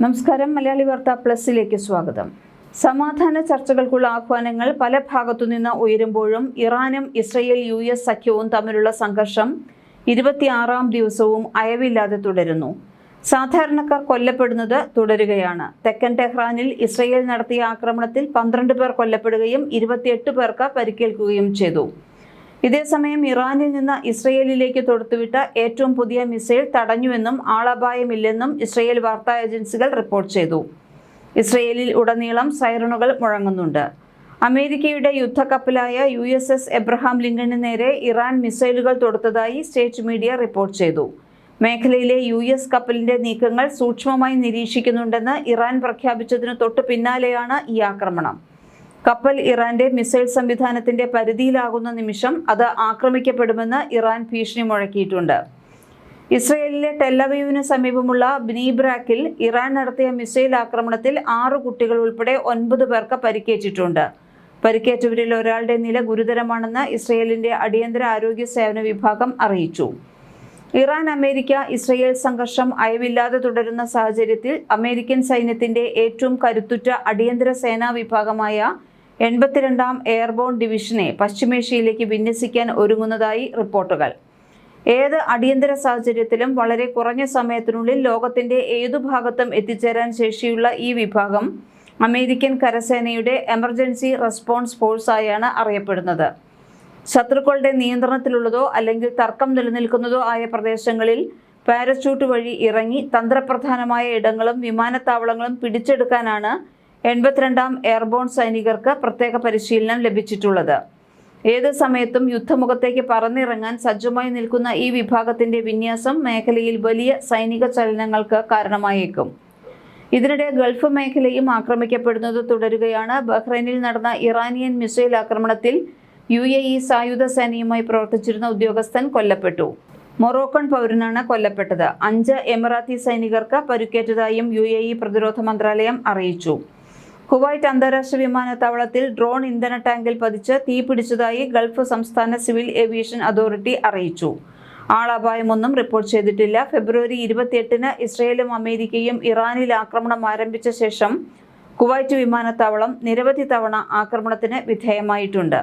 നമസ്കാരം. മലയാളി വാർത്ത പ്ലസിലേക്ക് സ്വാഗതം. സമാധാന ചർച്ചകൾക്കുള്ള ആഹ്വാനങ്ങൾ പല ഭാഗത്തുനിന്ന് ഉയരുമ്പോഴും ഇറാനും ഇസ്രയേൽ US സഖ്യവും തമ്മിലുള്ള സംഘർഷം 26ാം ദിവസവും അയവില്ലാതെ തുടരുന്നു. സാധാരണക്കാർ കൊല്ലപ്പെടുന്നത് തുടരുകയാണ്. തെക്കൻ ടെഹ്റാനിൽ ഇസ്രയേൽ നടത്തിയ ആക്രമണത്തിൽ 12 പേർ കൊല്ലപ്പെടുകയും 28 പേർക്ക് പരിക്കേൽക്കുകയും ചെയ്തു. ഇതേസമയം ഇറാനിൽ നിന്ന് ഇസ്രയേലിലേക്ക് തൊടുത്തുവിട്ട ഏറ്റവും പുതിയ മിസൈൽ തടഞ്ഞുവെന്നും ആളപായമില്ലെന്നും ഇസ്രയേൽ വാർത്താ ഏജൻസികൾ റിപ്പോർട്ട് ചെയ്തു. ഇസ്രയേലിൽ ഉടനീളം സൈറണുകൾ മുഴങ്ങുന്നുണ്ട്. അമേരിക്കയുടെ യുദ്ധക്കപ്പലായ USS എബ്രഹാം ലിങ്കണിന് നേരെ ഇറാൻ മിസൈലുകൾ തൊടുത്തതായി സ്റ്റേറ്റ് മീഡിയ റിപ്പോർട്ട് ചെയ്തു. മേഖലയിലെ US കപ്പലിന്റെ നീക്കങ്ങൾ സൂക്ഷ്മമായി നിരീക്ഷിക്കുന്നുണ്ടെന്ന് ഇറാൻ പ്രഖ്യാപിച്ചതിനു തൊട്ടു പിന്നാലെയാണ് ഈ ആക്രമണം. കപ്പൽ ഇറാന്റെ മിസൈൽ സംവിധാനത്തിന്റെ പരിധിയിലാകുന്ന നിമിഷം അത് ആക്രമിക്കപ്പെടുമെന്ന് ഇറാൻ ഭീഷണി മുഴക്കിയിട്ടുണ്ട്. ഇസ്രയേലിലെ ടെല്ലവീവിന് സമീപമുള്ള ബിനിബ്രാക്കിൽ ഇറാൻ നടത്തിയ മിസൈൽ ആക്രമണത്തിൽ 6 കുട്ടികൾ ഉൾപ്പെടെ 9 പേർക്ക് പരിക്കേറ്റിട്ടുണ്ട്. പരിക്കേറ്റവരിൽ ഒരാളുടെ നില ഗുരുതരമാണെന്ന് ഇസ്രയേലിന്റെ അടിയന്തര ആരോഗ്യ സേവന വിഭാഗം അറിയിച്ചു. ഇറാൻ അമേരിക്ക ഇസ്രയേൽ സംഘർഷം അയവില്ലാതെ തുടരുന്ന സാഹചര്യത്തിൽ അമേരിക്കൻ സൈന്യത്തിന്റെ ഏറ്റവും കരുത്തുറ്റ അടിയന്തര സേനാ വിഭാഗമായ 82ാം എയർബോൺ ഡിവിഷനെ പശ്ചിമേഷ്യയിലേക്ക് വിന്യസിക്കാൻ ഒരുങ്ങുന്നതായി റിപ്പോർട്ടുകൾ. ഏത് അടിയന്തര സാഹചര്യത്തിലും വളരെ കുറഞ്ഞ സമയത്തിനുള്ളിൽ ലോകത്തിന്റെ ഏതു ഭാഗത്തും എത്തിച്ചേരാൻ ശേഷിയുള്ള ഈ വിഭാഗം അമേരിക്കൻ കരസേനയുടെ എമർജൻസി റെസ്പോൺസ് ഫോഴ്സ് ആയാണ് അറിയപ്പെടുന്നത്. ശത്രുക്കളുടെ നിയന്ത്രണത്തിലുള്ളതോ അല്ലെങ്കിൽ തർക്കം നിലനിൽക്കുന്നതോ ആയ പ്രദേശങ്ങളിൽ പാരച്യൂട്ട് വഴി ഇറങ്ങി തന്ത്രപ്രധാനമായ ഇടങ്ങളും വിമാനത്താവളങ്ങളും പിടിച്ചെടുക്കാനാണ് 82ാം എയർബോൺ സൈനികർക്ക് പ്രത്യേക പരിശീലനം ലഭിച്ചിട്ടുള്ളത്. ഏത് സമയത്തും യുദ്ധമുഖത്തേക്ക് പറന്നിറങ്ങാൻ സജ്ജമായി നിൽക്കുന്ന ഈ വിഭാഗത്തിന്റെ വിന്യാസം മേഖലയിൽ വലിയ സൈനിക ചലനങ്ങൾക്ക് കാരണമായേക്കും. ഇതിനിടെ ഗൾഫ് മേഖലയും ആക്രമിക്കപ്പെടുന്നത് തുടരുകയാണ്. ബഹ്റൈനിൽ നടന്ന ഇറാനിയൻ മിസൈൽ ആക്രമണത്തിൽ UAE സായുധ സേനയുമായി പ്രവർത്തിച്ചിരുന്ന ഉദ്യോഗസ്ഥൻ കൊല്ലപ്പെട്ടു. മൊറോക്കൺ പൗരനാണ് കൊല്ലപ്പെട്ടത്. 5 എമിറാത്തി സൈനികർക്ക് പരിക്കേറ്റതായും UAE പ്രതിരോധ മന്ത്രാലയം അറിയിച്ചു. കുവൈറ്റ് അന്താരാഷ്ട്ര വിമാനത്താവളത്തിൽ ഡ്രോൺ ഇന്ധന ടാങ്കിൽ പതിച്ച് തീപിടിച്ചതായി ഗൾഫ് സംസ്ഥാന സിവിൽ ഏവിയേഷൻ അതോറിറ്റി അറിയിച്ചു. ആളപായമൊന്നും റിപ്പോർട്ട് ചെയ്തിട്ടില്ല. ഫെബ്രുവരി 28-ന് ഇസ്രയേലും അമേരിക്കയും ഇറാനിൽ ആക്രമണം ആരംഭിച്ച ശേഷം കുവൈറ്റ് വിമാനത്താവളം നിരവധി തവണ ആക്രമണത്തിന് വിധേയമായിട്ടുണ്ട്.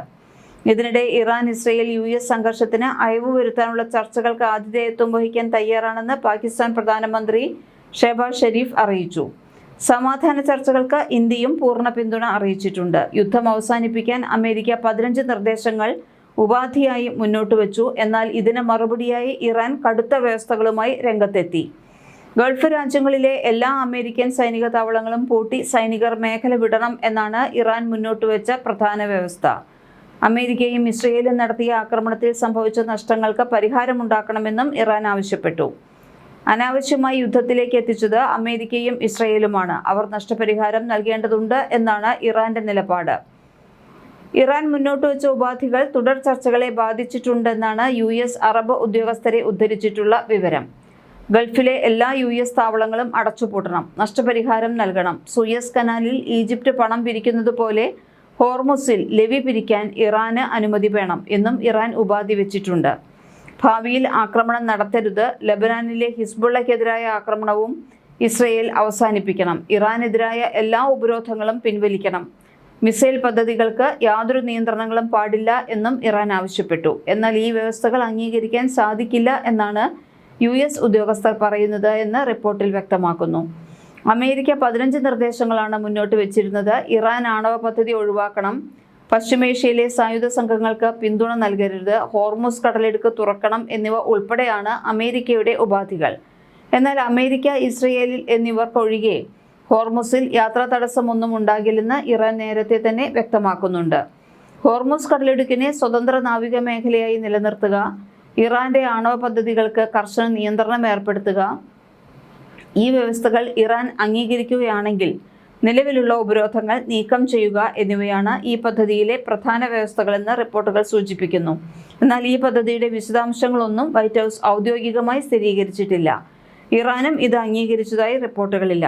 ഇതിനിടെ ഇറാൻ ഇസ്രയേൽ US സംഘർഷത്തിന് അയവ് വരുത്താനുള്ള ചർച്ചകൾക്ക് ആതിഥേയത്വം വഹിക്കാൻ തയ്യാറാണെന്ന് പാകിസ്ഥാൻ പ്രധാനമന്ത്രി ഷെഹബാസ് ഷെരീഫ് അറിയിച്ചു. സമാധാന ചർച്ചകൾക്ക് ഇന്ത്യയും പൂർണ്ണ പിന്തുണ അറിയിച്ചിട്ടുണ്ട്. യുദ്ധം അവസാനിപ്പിക്കാൻ അമേരിക്ക 15 നിർദ്ദേശങ്ങൾ ഉപാധിയായി മുന്നോട്ട് വെച്ചു. എന്നാൽ ഇതിന് മറുപടിയായി ഇറാൻ കടുത്ത വ്യവസ്ഥകളുമായി രംഗത്തെത്തി. ഗൾഫ് രാജ്യങ്ങളിലെ എല്ലാ അമേരിക്കൻ സൈനിക താവളങ്ങളും പൂട്ടി സൈനികർ മേഖല വിടണം എന്നാണ് ഇറാൻ മുന്നോട്ട് വെച്ച പ്രധാന വ്യവസ്ഥ. അമേരിക്കയും ഇസ്രയേലും നടത്തിയ ആക്രമണത്തിൽ സംഭവിച്ച നഷ്ടങ്ങൾക്ക് പരിഹാരമുണ്ടാക്കണമെന്നും ഇറാൻ ആവശ്യപ്പെട്ടു. അനാവശ്യമായി യുദ്ധത്തിലേക്ക് എത്തിച്ചത് അമേരിക്കയും ഇസ്രയേലുമാണ്. അവർ നഷ്ടപരിഹാരം നൽകേണ്ടതുണ്ട് എന്നാണ് ഇറാന്റെ നിലപാട്. ഇറാൻ മുന്നോട്ട് വെച്ച ഉപാധികൾ തുടർ ചർച്ചകളെ ബാധിച്ചിട്ടുണ്ടെന്നാണ് US അറബ് ഉദ്യോഗസ്ഥരെ ഉദ്ധരിച്ചിട്ടുള്ള വിവരം. ഗൾഫിലെ എല്ലാ US താവളങ്ങളും അടച്ചുപൂട്ടണം, നഷ്ടപരിഹാരം നൽകണം, സൂയസ് കനാലിൽ ഈജിപ്റ്റ് പണം പിരിക്കുന്നത് പോലെ ഹോർമുസിൽ ലെവി പിരിക്കാൻ ഇറാന് അനുമതി വേണം എന്നും ഇറാൻ ഉപാധി വെച്ചിട്ടുണ്ട്. ഭാവിയിൽ ആക്രമണം നടത്തരുത്. ലബനാനിലെ ഹിസ്ബുള്ളക്കെതിരായ ആക്രമണവും ഇസ്രയേൽ അവസാനിപ്പിക്കണം. ഇറാനെതിരായ എല്ലാ ഉപരോധങ്ങളും പിൻവലിക്കണം. മിസൈൽ പദ്ധതികൾക്ക് യാതൊരു നിയന്ത്രണങ്ങളും പാടില്ല എന്നും ഇറാൻ ആവശ്യപ്പെട്ടു. എന്നാൽ ഈ വ്യവസ്ഥകൾ അംഗീകരിക്കാൻ സാധിക്കില്ല എന്നാണ് US ഉദ്യോഗസ്ഥർ പറയുന്നത് എന്ന് റിപ്പോർട്ടിൽ വ്യക്തമാക്കുന്നു. അമേരിക്ക 15 നിർദ്ദേശങ്ങളാണ് മുന്നോട്ട് വെച്ചിരുന്നത്. ഇറാൻ ആണവ പദ്ധതി ഒഴിവാക്കണം, പശ്ചിമേഷ്യയിലെ സായുധ സംഘങ്ങൾക്ക് പിന്തുണ നൽകരുത്, ഹോർമുസ് കടലിടുക്ക് തുറക്കണം എന്നിവ ഉൾപ്പെടെയാണ് അമേരിക്കയുടെ ഉപാധികൾ. എന്നാൽ അമേരിക്ക, ഇസ്രയേൽ എന്നിവർക്കൊഴികെ ഹോർമുസിൽ യാത്രാ തടസ്സമൊന്നും ഉണ്ടാകില്ലെന്ന് ഇറാൻ നേരത്തെ തന്നെ വ്യക്തമാക്കുന്നുണ്ട്. ഹോർമുസ് കടലിടുക്കിനെ സ്വതന്ത്ര നാവിക മേഖലയായി നിലനിർത്തുക, ഇറാന്റെ ആണവ പദ്ധതികൾക്ക് കർശന നിയന്ത്രണം ഏർപ്പെടുത്തുക, ഈ വ്യവസ്ഥകൾ ഇറാൻ അംഗീകരിക്കുകയാണെങ്കിൽ നിലവിലുള്ള ഉപരോധങ്ങൾ നീക്കം ചെയ്യുക എന്നിവയാണ് ഈ പദ്ധതിയിലെ പ്രധാന വ്യവസ്ഥകളെന്ന് റിപ്പോർട്ടുകൾ സൂചിപ്പിക്കുന്നു. എന്നാൽ ഈ പദ്ധതിയുടെ വിശദാംശങ്ങളൊന്നും വൈറ്റ് ഹൗസ് ഔദ്യോഗികമായി സ്ഥിരീകരിച്ചിട്ടില്ല. ഇറാനും ഇത് അംഗീകരിച്ചതായി റിപ്പോർട്ടുകളില്ല.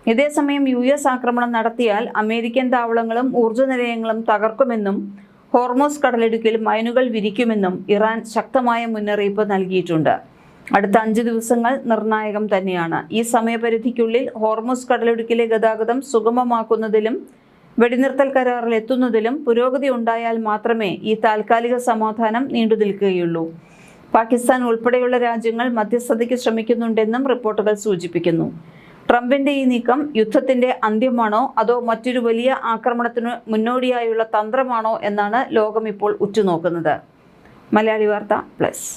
ഇതേസമയം US ആക്രമണം നടത്തിയാൽ അമേരിക്കൻ താവളങ്ങളും ഊർജ്ജ നിലയങ്ങളും തകർക്കുമെന്നും ഹോർമുസ് കടലിടുക്കിൽ മൈനുകൾ വിരിക്കുമെന്നും ഇറാൻ ശക്തമായ മുന്നറിയിപ്പ് നൽകിയിട്ടുണ്ട്. അടുത്ത 5 ദിവസങ്ങൾ നിർണായകം തന്നെയാണ്. ഈ സമയപരിധിക്കുള്ളിൽ ഹോർമുസ് കടലിടുക്കിലെ ഗതാഗതം സുഗമമാക്കുന്നതിലും വെടിനിർത്തൽ കരാറിൽ എത്തുന്നതിലും പുരോഗതി ഉണ്ടായാൽ മാത്രമേ ഈ താൽക്കാലിക സമാധാനം നീണ്ടുനിൽക്കുകയുള്ളൂ. പാകിസ്ഥാൻ ഉൾപ്പെടെയുള്ള രാജ്യങ്ങൾ മധ്യസ്ഥതയ്ക്ക് ശ്രമിക്കുന്നുണ്ടെന്നും റിപ്പോർട്ടുകൾ സൂചിപ്പിക്കുന്നു. ട്രംപിന്റെ ഈ നീക്കം യുദ്ധത്തിന്റെ അന്ത്യമാണോ അതോ മറ്റൊരു വലിയ ആക്രമണത്തിന് മുന്നോടിയായുള്ള തന്ത്രമാണോ എന്നാണ് ലോകം ഇപ്പോൾ ഉറ്റുനോക്കുന്നത്. മലയാളി വാർത്ത പ്ലസ്.